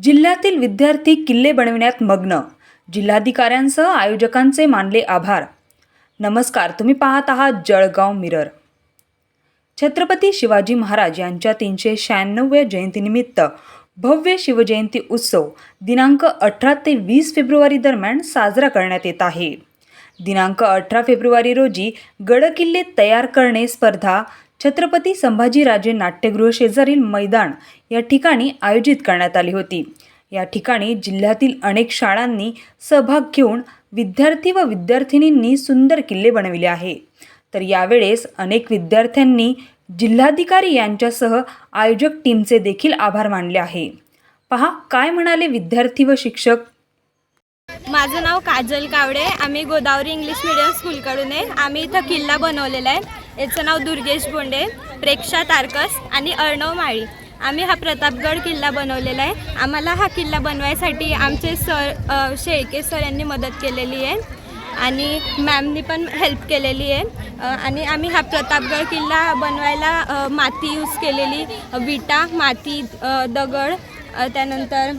जिल्ह्यातील विद्यार्थी किल्ले बनविण्यात मग्न. जिल्हाधिकाऱ्यांसह आयोजकांचे मानले आभार. नमस्कार, तुम्ही पाहत आहात जळगाव मिरर. छत्रपती शिवाजी महाराज यांच्या 396व्या जयंतीनिमित्त भव्य शिवजयंती उत्सव दिनांक 18 ते 20 फेब्रुवारी दरम्यान साजरा करण्यात येत आहे. दिनांक 18 फेब्रुवारी रोजी गडकिल्ले तयार करणे स्पर्धा छत्रपती संभाजीराजे नाट्यगृह शेजारील मैदान या ठिकाणी आयोजित करण्यात आली होती. या ठिकाणी जिल्ह्यातील अनेक शाळांनी सहभाग घेऊन विद्यार्थी व विद्यार्थिनींनी सुंदर किल्ले बनविले आहे. तर यावेळेस अनेक विद्यार्थ्यांनी जिल्हाधिकारी यांच्यासह आयोजक टीमचे देखील आभार मानले आहे. पहा काय म्हणाले विद्यार्थी व शिक्षक. माझं नाव काजल कावडे. आम्ही गोदावरी इंग्लिश मीडियम स्कूलकडून आहे. आम्ही इथं किल्ला बनवलेला आहे. याचं नाव दुर्गेश बोंडे, प्रेक्षा तारकस आणि अर्णव माळी. आम्ही हा प्रतापगड किल्ला बनवलेला आहे. आम्हाला हा किल्ला बनवायसाठी आमचे सर शेळके सर यांनी मदत केलेली आहे आणि मॅमनी पण हेल्प केलेली आहे. आणि आम्ही हा प्रतापगड किल्ला बनवायला माती यूज केलेली, विटा, माती, दगड, त्यानंतर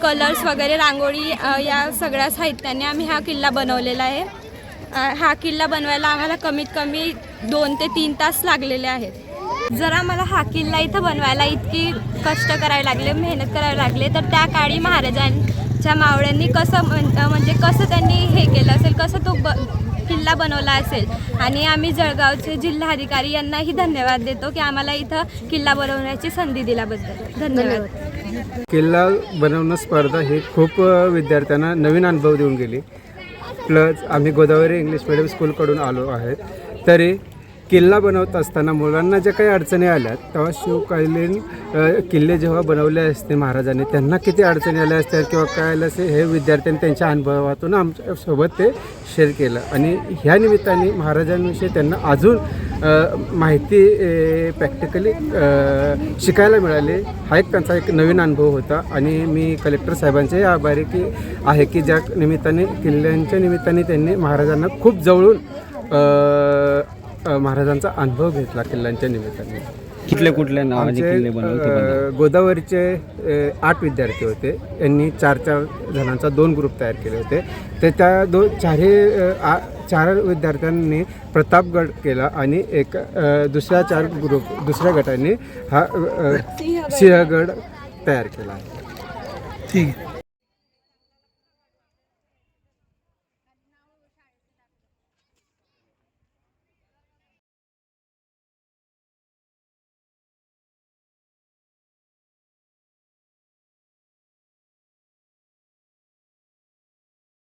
कलर्स वगैरे, रांगोळी, या सगळ्या साहित्याने आम्ही हा किल्ला बनवलेला आहे. हा किल्ला बनवायला आम्हाला कमीत कमी 2 ते 3 तास लागलेले आहेत. जर आम्हाला हा किल्ला इथं बनवायला इतकी कष्ट करावे लागले, मेहनत करावी लागले, तर त्या काळी महाराजांच्या मावळ्यांनी कसं म्हणजे कसं त्यांनी हे केलं असेल, कसं तो किल्ला बनवला असेल. आणि आम्ही जळगावचे जिल्हाधिकारी यांनाही धन्यवाद देतो की आम्हाला इथं किल्ला बनवण्याची संधी दिल्याबद्दल. धन्यवाद. किल्ला बनवणं स्पर्धा ही खूप विद्यार्थ्यांना नवीन अनुभव देऊन गेली. प्लस आम्ही गोदावरी इंग्लिश मीडियम स्कूलकडून आलो आहे. तरी किल्ला बनवत असताना मुलांना ज्या काही अडचणी आल्या तेव्हा शिवकालीन किल्ले जेव्हा बनवले असते महाराजांनी, त्यांना किती अडचणी आल्या असत्या किंवा काय आलं असेल हे विद्यार्थ्यांनी त्यांच्या अनुभवातून आमच्यासोबत ते शेअर केलं. आणि ह्या निमित्ताने महाराजांविषयी त्यांना अजून माहिती प्रॅक्टिकली शिकायला मिळाली. हा एक त्यांचा एक नवीन अनुभव होता. आणि मी कलेक्टर साहेबांचे आभारी आहे की ज्या निमित्ताने किल्ल्यांच्या निमित्ताने त्यांनी महाराजांना खूप जवळून महाराजांचा अनुभव घेतला. किल्ल्यांच्या निमित्ताने कुठल्या नावाचे किल्ले बनवले? गोदावरीचे 8 विद्यार्थी होते. यांनी 4 जणांचा 2 ग्रुप तयार केले होते. ते त्या 4 विद्यार्थ्यांनी प्रतापगड केला आणि एक दुसऱ्या गटाने हा सिंहगड तयार केला. ठीक आहे.